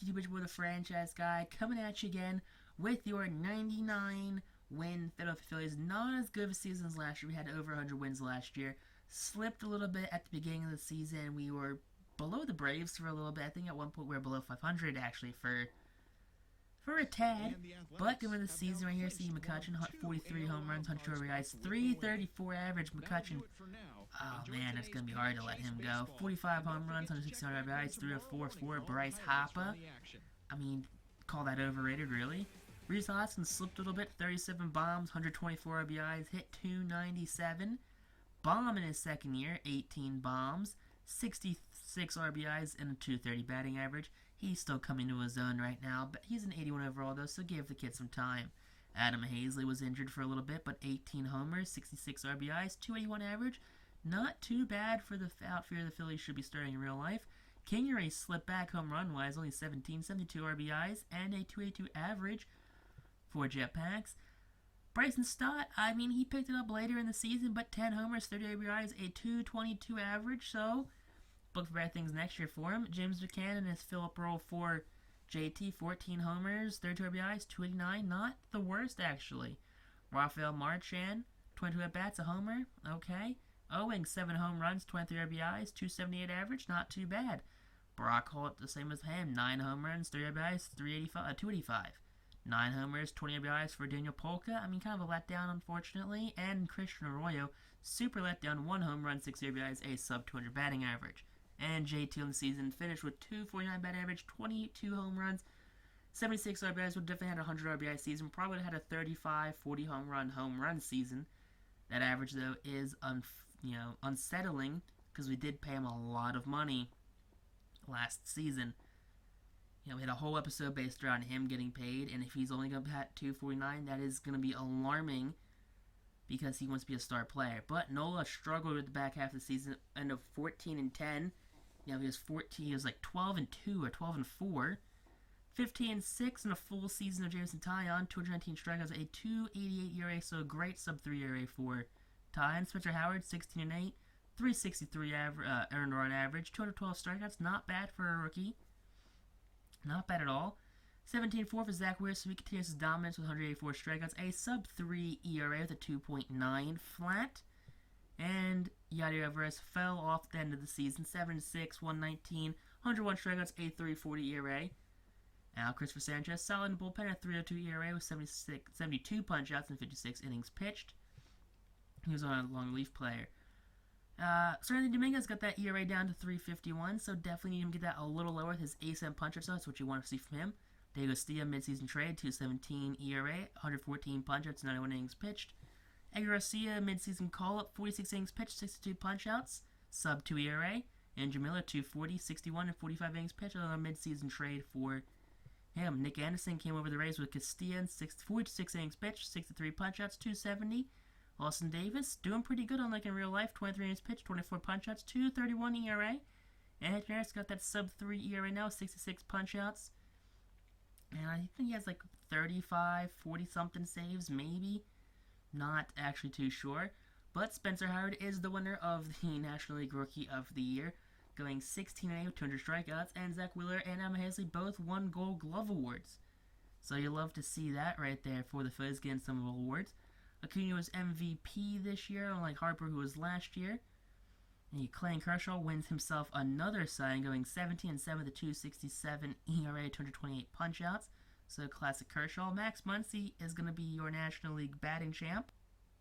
YouTube Boy, the franchise guy, coming at you again with your 99-win Philadelphia Phillies. Not as good of a season as last year. We had over 100 wins last year. Slipped a little bit at the beginning of the season. We were below the Braves for a little bit. I think at one point we were below 500 actually for a tad. But given the season right here, see McCutchen, 43 home runs, 100 RBIs, 334 average. McCutchen, oh man, it's going to be hard to let him go. 45 home runs, 160 RBIs, 304 for Bryce Harper. I mean, call that overrated, really. Rhys Hoskins slipped a little bit, 37 bombs, 124 RBIs, hit 297. Bomb in his second year, 18 bombs, 66 RBIs, and a 230 batting average. He's still coming to his own right now, but he's an 81 overall though, so give the kid some time. Adam Hazley was injured for a little bit, but 18 homers, 66 RBIs, 281 average. Not too bad for the outfielder the Phillies should be starting in real life. Kingery slipped back home run-wise, only 17, 72 RBIs, and a 282 average for Jetpacks. Bryson Stott, I mean, he picked it up later in the season, but 10 homers, 30 RBIs, a 222 average, so look for bad things next year for him. James Buchanan is Phillip Roll for JT, 14 homers, 32 RBIs, 289, not the worst actually. Rafael Marchand, 22 at-bats, a homer, okay. Owing, 7 home runs, 23 RBIs, 278 average, not too bad. Brock Holt, the same as him, 9 home runs, 3 RBIs, 285. 9 homers, 20 RBIs for Daniel Polka. I mean, kind of a letdown, unfortunately. And Christian Arroyo, super letdown, 1 home run, 6 RBIs, a sub-200 batting average. And JT on the season finished with 249 batting average, 22 home runs, 76 RBIs. Would definitely had a 100 RBI season. Probably would have had a 35, 40 home run season. That average, though, is unsettling because we did pay him a lot of money last season. We had a whole episode based around him getting paid, and if he's only going to bat 249, that is going to be alarming because he wants to be a star player. But Nola struggled with the back half of the season, end of 14-10. He was like 12-2 or 12-4. 15-6 in a full season of Jameson Taillon, 219 strikeouts, a 2.88 ERA, so a great sub-3 ERA for Taillon. Spencer Howard, 16-8, 363 earned run average, 212 strikeouts, not bad for a rookie. Not bad at all. 17-4 for Zach Wheeler, so he continues his dominance with 184 strikeouts, a sub-3 ERA with a 2.9 flat. And Yadier Alvarez fell off the end of the season, 7-6, 119, 101 strikeouts, a 3.40 ERA. Now Christopher Sanchez, solid in the bullpen at 3.02 ERA with 72 punch-outs and 56 innings pitched. He was on a long relief player. Certainly Dominguez got that ERA down to 3.51, so definitely need him to get that a little lower with his ASM punch-outs. That's what you want to see from him. Diego Castillo, midseason trade, 2.17 ERA, 114 punch-outs, 91 innings pitched. Edgar Garcia, midseason call-up, 46 innings pitched, 62 punch-outs, sub-2 ERA. And Jamila, 2.40, 61 and 45 innings pitched, another midseason trade for him. Nick Anderson came over the Rays with Castilla, 46 innings pitched, 63 punch-outs, 270. Austin Davis, doing pretty good unlike in real life, 23 innings pitched, 24 punch-outs, 231 ERA. And Hector Harris got that sub-3 ERA now, 66 punch-outs. And I think he has like 35, 40-something saves, maybe. Not actually too sure. But Spencer Howard is the winner of the National League Rookie of the Year, going 16-8 with 200 strikeouts, and Zach Wheeler and Adam Hazley both won Gold Glove awards. So you love to see that right there for the Phillies getting some awards. Acuna was MVP this year, unlike Harper, who was last year. And Clayton Kershaw wins himself another sign, going 17-7 with 2.67 ERA, 228 punch-outs. So classic Kershaw. Max Muncy is going to be your National League batting champ.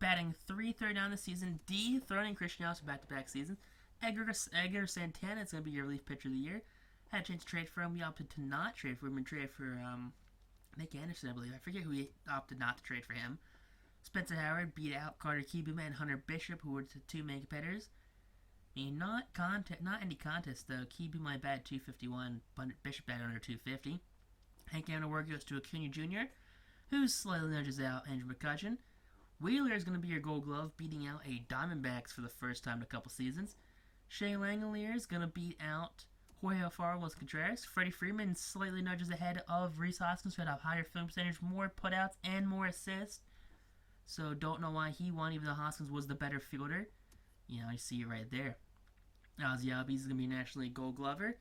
Batting .339 this season, dethroning Christian Yelich back-to-back seasons. Edgar Santana is going to be your relief pitcher of the year. Had a chance to trade for him. We opted to not trade for him and trade for Nick Anderson, I believe. I forget who we opted not to trade for him. Spencer Howard beat out Carter Kieboom and Hunter Bishop, who were the two main competitors. I mean, not any contest, though. Kieboom might bat 251, Bishop bat under 250. Hank Aaron award goes to Acuna Jr., who slightly nudges out Andrew McCutchen. Wheeler is going to be your Gold Glove, beating out a Diamondbacks for the first time in a couple seasons. Shea Langeliers is going to beat out Jorge Alfaro Contreras. Freddie Freeman slightly nudges ahead of Rhys Hoskins, who had a higher film percentage, more putouts, and more assists. So don't know why he won, even though Hoskins was the better fielder. You see it right there. Ozzy Albies is going to be National League Gold Glover.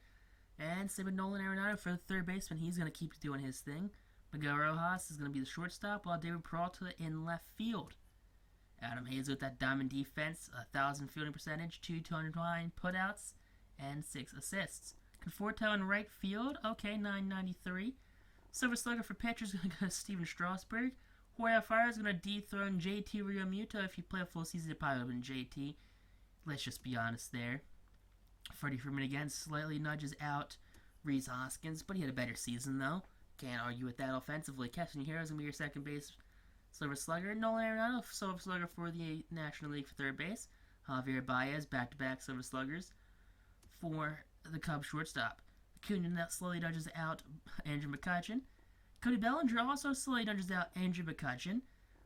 And same with Nolan Arenado for the third baseman. He's going to keep doing his thing. Miguel Rojas is going to be the shortstop, while David Peralta in left field. Adam Hayes with that diamond defense, 1,000 fielding percentage, 209 putouts, and 6 assists. Conforto in right field, okay, 993. Silver Slugger for pitchers going to go to Steven Strasburg. Jorge Alfaro is going to dethrone JT Realmuto. If you play a full season, it probably would have been JT. Let's just be honest there. Freddie Freeman again slightly nudges out Rhys Hoskins, but he had a better season though. Can't argue with that offensively. Captain Hero is going to be your second base Silver Slugger. Nolan Arenado, Silver Slugger for the National League for third base. Javier Baez, back-to-back Silver Sluggers for the Cubs shortstop. Acuna slowly nudges out Andrew McCutchen. Cody Bellinger also slowly nudges out Andrew McCutchen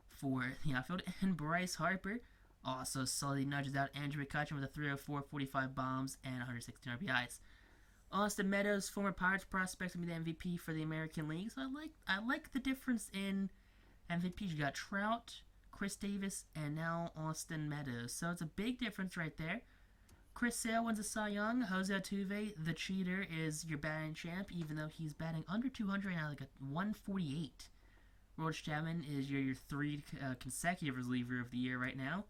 for the outfield. And Bryce Harper also slowly nudges out Andrew McCutchen with a 304, 45 bombs, and 116 RBIs. Austin Meadows, former Pirates prospect, will be the MVP for the American League. So I like the difference in MVPs. You got Trout, Chris Davis, and now Austin Meadows. So it's a big difference right there. Chris Sale wins a Cy Young. Jose Altuve, the cheater, is your batting champ, even though he's batting under 200 now, like a 148. Roach Chapman is your third consecutive reliever of the year right now.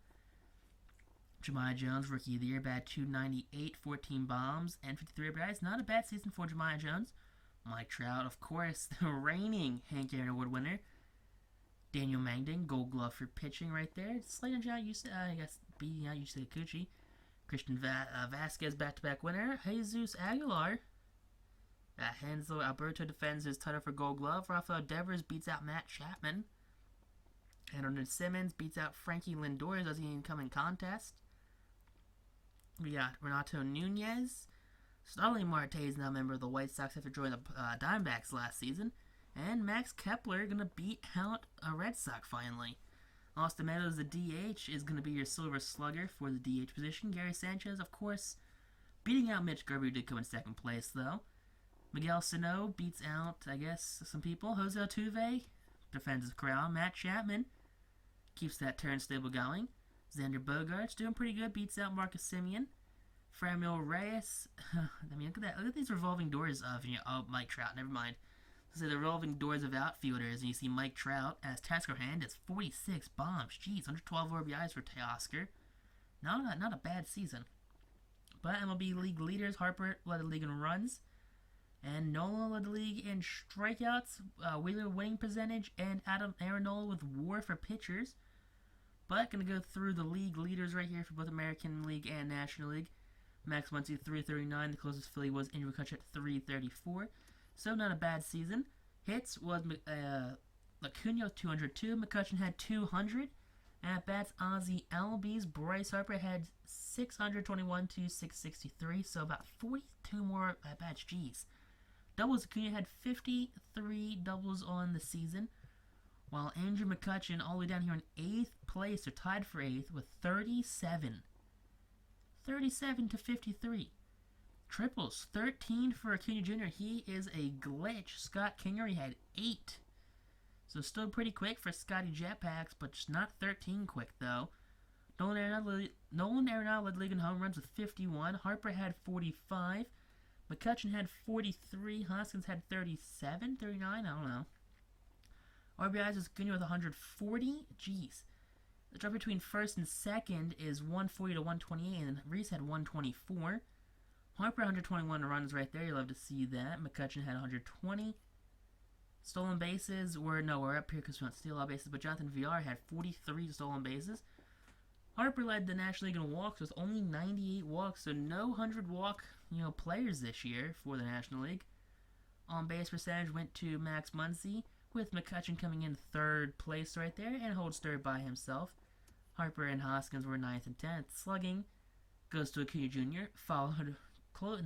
Jamai Jones, Rookie of the Year, batted 298, 14 bombs, and 53 RBIs. Not a bad season for Jamai Jones. Mike Trout, of course, the reigning Hank Aaron Award winner. Daniel Mangden, Gold Glove for pitching right there. Slayton John used to, beating out Yusei Kikuchi. Christian Vasquez, back-to-back winner. Jesus Aguilar. Hansel Alberto defends his title for Gold Glove. Rafael Devers beats out Matt Chapman. Anderson Simmons beats out Frankie Lindor. Doesn't even come in contest. We got Renato Nunez. Starling Marte is now a member of the White Sox after joining the Diamondbacks last season. And Max Kepler going to beat out a Red Sox finally. Austin Meadows, the DH, is going to be your Silver Slugger for the DH position. Gary Sanchez, of course, beating out Mitch Garber, who did come in second place, though. Miguel Sano beats out, I guess, some people. Jose Altuve defends his crown. Matt Chapman keeps that turnstable going. Xander Bogaerts doing pretty good, beats out Marcus Semien. Franmil Reyes, I mean, look at that. Look at these revolving doors of, Mike Trout, never mind. So the revolving doors of outfielders, and you see Mike Trout as Tasker Hernandez, 46 bombs. Jeez, 112 RBIs for Teoscar. Not a bad season. But MLB league leaders, Harper led the league in runs, and Nola led the league in strikeouts, Wheeler winning percentage, and Aaron Nola with WAR for pitchers. But going to go through the league leaders right here for both American League and National League. Max Muncy 339. The closest Philly was Andrew McCutchen at 334. So not a bad season. Hits was Acuna 202. McCutchen had 200. At bats, Ozzie Albies. Bryce Harper had 621 to 663. So about 42 more at bats. Jeez. Doubles, Acuna had 53 doubles on the season. While Andrew McCutchen, all the way down here in 8th place, or tied for 8th, with 37. 37 to 53. Triples, 13 for Acuna Jr. He is a glitch. Scott Kingery had 8. So still pretty quick for Scotty Jetpacks, but just not 13 quick, though. Nolan Arenado led the league in home runs with 51. Harper had 45. McCutchen had 43. Hoskins had 37, 39, I don't know. RBIs is Acuna with 140. Jeez. The drop between first and second is 140 to 128, and Rhys had 124. Harper 121 runs right there. You love to see that. McCutchen had 120. Stolen bases we're up here because we don't steal all bases, but Jonathan Villar had 43 stolen bases. Harper led the National League in walks with only 98 walks, so no 100 walk players this year for the National League. On base percentage went to Max Muncy, with McCutchen coming in 3rd place right there, and holds third by himself. Harper and Hoskins were 9th and 10th. Slugging goes to Acuna Jr., followed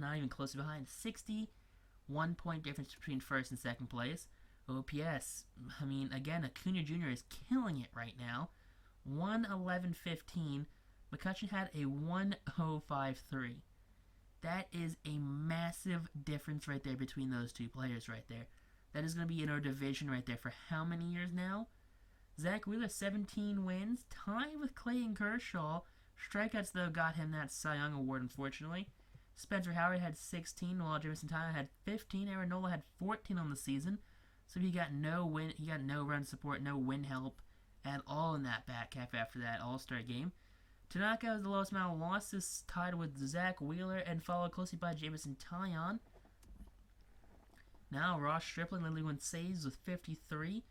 not even close behind. 61 point difference between 1st and 2nd place. OPS, I mean, again, Acuna Jr. is killing it right now. 111.15. McCutchen had a 105.3. That is a massive difference right there between those two players right there. That is going to be in our division right there for how many years now? Zach Wheeler, 17 wins, tied with Clayton Kershaw. Strikeouts, though, got him that Cy Young Award, unfortunately. Spencer Howard had 16, while Jamison Tyler had 15. Aaron Nola had 14 on the season. So he got no run support, no win help at all in that back half after that All-Star game. Tanaka has the lowest amount of losses, tied with Zach Wheeler, and followed closely by Jamison Tyon. Now Ross Stripling, the league win saves with 53,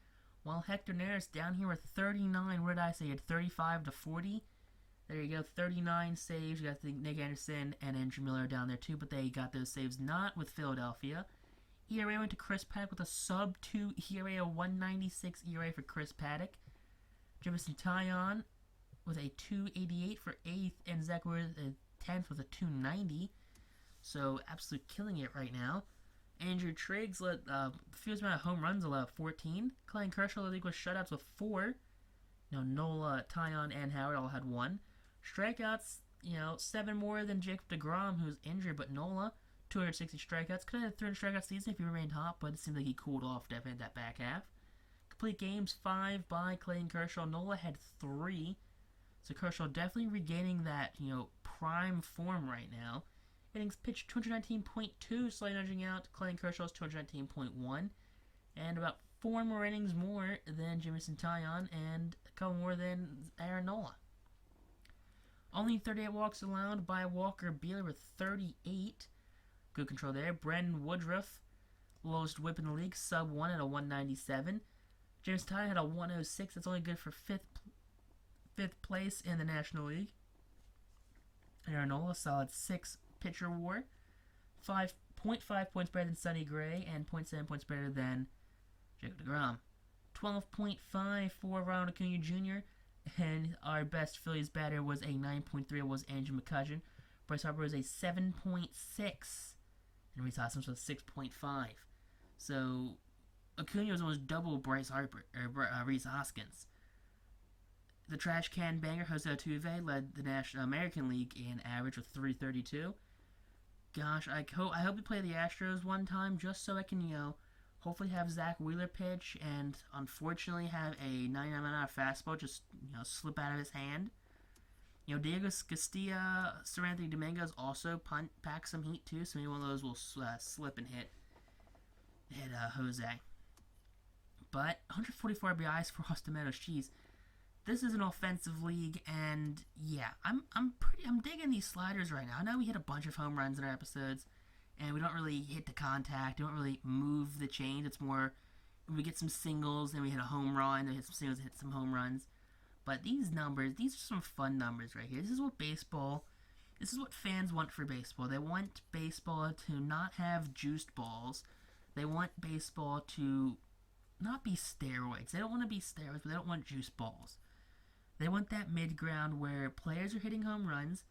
while Hector Neris down here with 39. What did I say? He had 35 to 40. There you go, 39 saves. You got Nick Anderson and Andrew Miller down there too, but they got those saves not with Philadelphia. ERA went to Chris Paddock with a sub-2 ERA, a 196 ERA for Chris Paddock. Jamison Tyon with a 288 for 8th, and Zach Wheeler 10th with a 290. So absolutely killing it right now. Andrew Triggs led fewest amount of home runs, allowed 14. Clayton Kershaw led the league with shutouts with 4. Nola, Tyon, and Howard all had 1. Strikeouts, 7 more than Jacob deGrom, who's injured, but Nola, 260 strikeouts. Could have had 300 strikeouts season if he remained hot, but it seemed like he cooled off definitely in that back half. Complete games, 5 by Clayton Kershaw. Nola had 3. So Kershaw definitely regaining that, prime form right now. Innings pitched 219.2, slightly nudging out Clayton Kershaw's 219.1. And about 4 more innings more than Jamison Tyon and a couple more than Aaron Nola. Only 38 walks allowed by Walker Buehler with 38. Good control there. Brandon Woodruff, lowest whip in the league, sub-1 at a 197. James Tyon had a 106. That's only good for fifth place in the National League. Aaron Nola, solid 6 pitcher WAR. 5.5 points better than Sonny Gray and 0.7 points better than Jacob deGrom. 12.5 for Ronald Acuna Jr. And our best Phillies batter was a 9.3. It was Andrew McCutchen. Bryce Harper was a 7.6. And Rhys Hoskins was 6.5. So Acuna was almost double Bryce Harper, or Rhys Hoskins. The trash can banger Jose Altuve led the National American League in average with 332. Gosh, I hope we play the Astros one time just so I can, hopefully have Zach Wheeler pitch and unfortunately have a 99-mile-an-hour fastball just, slip out of his hand. Diego Castillo, Seranthony Dominguez also pack some heat too, so maybe one of those will slip and hit Jose. But 144 RBIs for Austin Meadows. Jeez, this is an offensive league, and yeah, I'm digging these sliders right now. I know we hit a bunch of home runs in our episodes, and we don't really hit the contact, we don't really move the chains. It's more we get some singles, then we hit a home run, then hit some singles, hit some home runs. But these numbers, these are some fun numbers right here. This is what fans want for baseball. They want baseball to not have juiced balls. They want baseball to not be steroids. They don't want to be steroids, but they don't want juiced balls. They want that mid-ground where players are hitting home runs,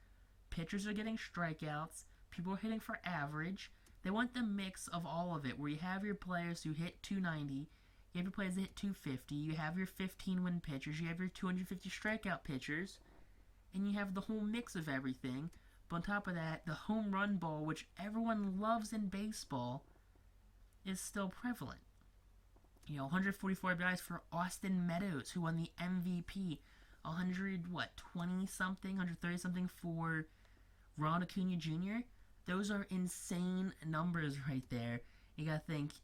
pitchers are getting strikeouts, people are hitting for average. They want the mix of all of it, where you have your players who hit 290, you have your players that hit 250, you have your 15-win pitchers, you have your 250 strikeout pitchers, and you have the whole mix of everything. But on top of that, the home run ball, which everyone loves in baseball, is still prevalent. 144 RBIs for Austin Meadows, who won the MVP. 120-something, 130-something for Ron Acuna Jr. Those are insane numbers right there. You gotta think,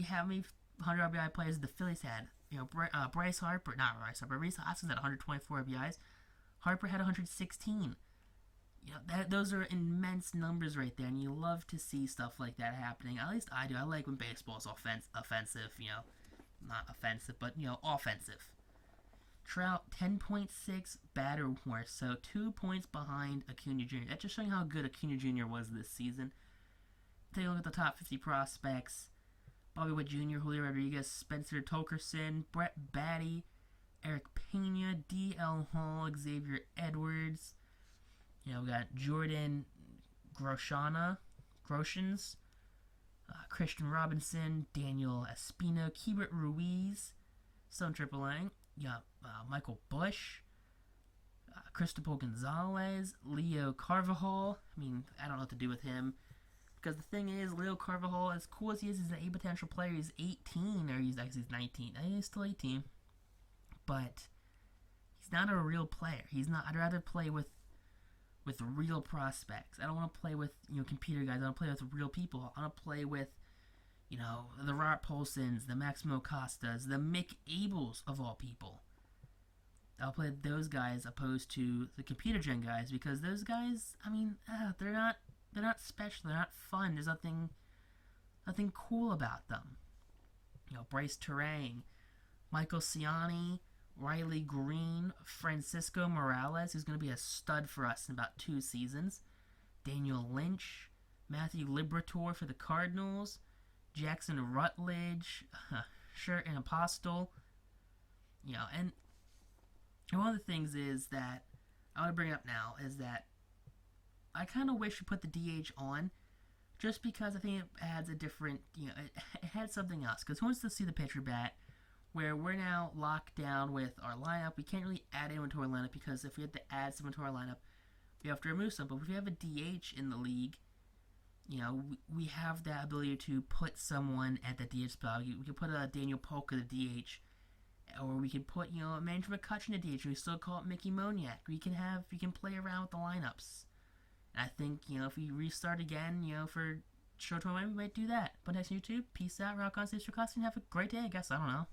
how many 100 RBI players the Phillies had? Rhys Hoskins had 124 RBIs. Harper had 116. Those are immense numbers right there, and you love to see stuff like that happening. At least I do. I like when baseball is offensive, not offensive, but, offensive. Trout, 10.6 batter WAR, so 2 points behind Acuna Jr. That's just showing how good Acuna Jr. was this season. Take a look at the top 50 prospects. Bobby Witt Jr., Julio Rodriguez, Spencer Torkelson, Brett Baty, Eric Pena, D.L. Hall, Xavier Edwards. We got Jordan Groshans, Christian Robinson, Daniel Espino, Keibert Ruiz, Stone AAA. Michael Bush, Cristobal Gonzalez, Leo Carvajal. I don't know what to do with him. Because the thing is, Leo Carvajal, as cool as he is, he's a potential player. He's 18, or he's 19. I think he's still 18. But he's not a real player. He's not. I'd rather play with with real prospects. I don't want to play with computer guys. I want to play with real people. I want to play with the Robert Paulsons, the Maximo Costas, the Mick Abels of all people. I'll play those guys opposed to the computer gen guys, because those guys, they're not special. They're not fun. There's nothing cool about them. Bryce Terang, Michael Ciani, Riley Green, Francisco Morales, who's going to be a stud for us in about 2 seasons, Daniel Lynch, Matthew Liberatore for the Cardinals, Jackson Rutledge, Shirt and Apostle. And one of the things is that I want to bring up now is that I kind of wish we put the DH on, just because I think it adds a different, it had something else. Because who wants to see the pitcher bat where we're now locked down with our lineup? We can't really add anyone to our lineup, because if we have to add someone to our lineup, we have to remove some. But if we have a DH in the league, we have that ability to put someone at the DH spot. We could put a Daniel Polk at the DH, or we could put a Manager McCutcheon at DH. We still call it Mickey Moniak. We can play around with the lineups. And I think if we restart again, for Show Tournament, we might do that. But next on YouTube, peace out, rock on, stay for class, and have a great day. I guess, I don't know.